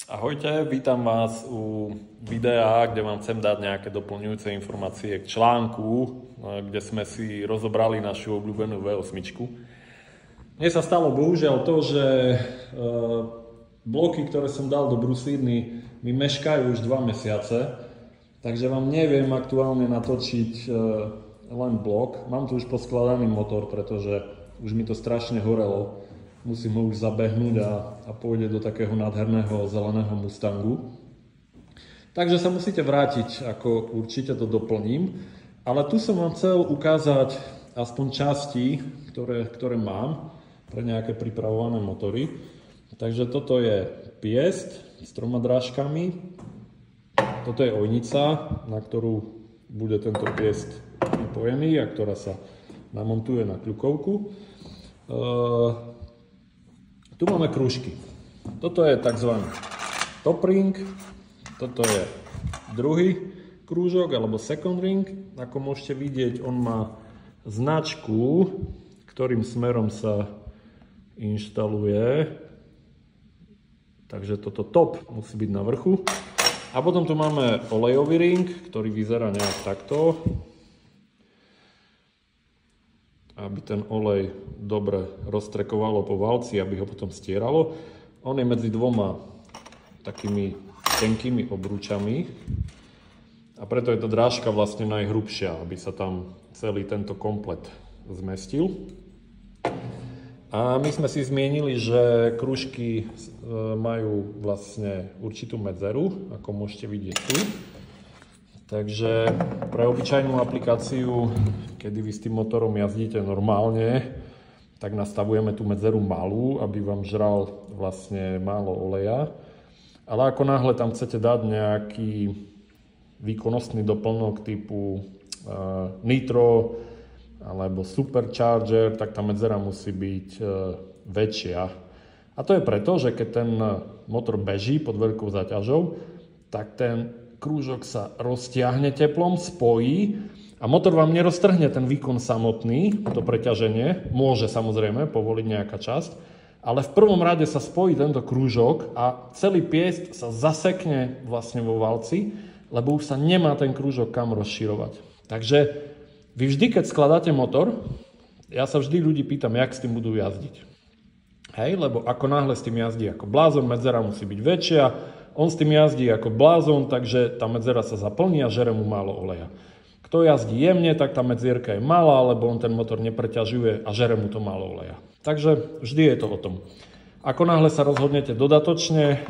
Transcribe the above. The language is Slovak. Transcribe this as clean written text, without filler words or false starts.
Ahojte, vítam vás u videa, kde vám chcem dať nejaké doplňujúce informácie k článku, kde sme si rozobrali našu obľúbenú V8. Mne sa stalo bohužiaľ to, že bloky, ktoré som dal do brusírny, mi meškajú už 2 mesiace, takže vám neviem aktuálne natočiť len blok. Mám tu už poskladaný motor, pretože už mi to strašne horelo. Musím ho už zabehnúť a pôjde do takého nádherného zeleného Mustangu. Takže sa musíte vrátiť, ako určite to doplním. Ale tu som vám chcel ukázať aspoň časti, ktoré mám pre nejaké pripravované motory. Takže toto je piest s 3 drážkami. Toto je ojnica, na ktorú bude tento piest pripojený a ktorá sa namontuje na kľukovku. Tu máme krúžky. Toto je tzv. Top ring, toto je druhý krúžok alebo second ring. Ako môžete vidieť, on má značku, ktorým smerom sa inštaluje. Takže toto top musí byť na vrchu. A potom tu máme olejový ring, ktorý vyzerá nejak takto, aby ten olej dobre roztrekovalo po valci, aby ho potom stieralo. On je medzi dvoma takými tenkými obrúčami a preto je tá drážka vlastne najhrubšia, aby sa tam celý tento komplet zmestil. A my sme si zmienili, že krúžky majú vlastne určitú medzeru, ako môžete vidieť tu. Takže pre obyčajnú aplikáciu, kedy vy s tým motorom jazdíte normálne, tak nastavujeme tú medzeru malú, aby vám žral vlastne málo oleja. Ale ako náhle tam chcete dať nejaký výkonnostný doplnok typu nitro alebo supercharger, tak tá medzera musí byť väčšia. A to je preto, že keď ten motor beží pod veľkou záťažou, tak ten krúžok sa roztiahne teplom, spojí a motor vám neroztrhne ten výkon samotný, to preťaženie, môže samozrejme povoliť nejaká časť, ale v prvom rade sa spojí tento krúžok a celý piest sa zasekne vlastne vo valci, lebo už sa nemá ten krúžok kam rozširovať. Takže vy vždy, keď skladáte motor, ja sa vždy ľudí pýtam, jak s tým budú jazdiť. Hej, lebo ako náhle s tým jazdí ako blázon, medzera musí byť väčšia, on s tým jazdí ako blázon, takže tá medzera sa zaplní a žere mu málo oleja. Kto jazdí jemne, tak tá medzierka je malá, lebo on ten motor nepreťažuje a žere mu to málo oleja. Takže vždy je to o tom. Ako náhle sa rozhodnete dodatočne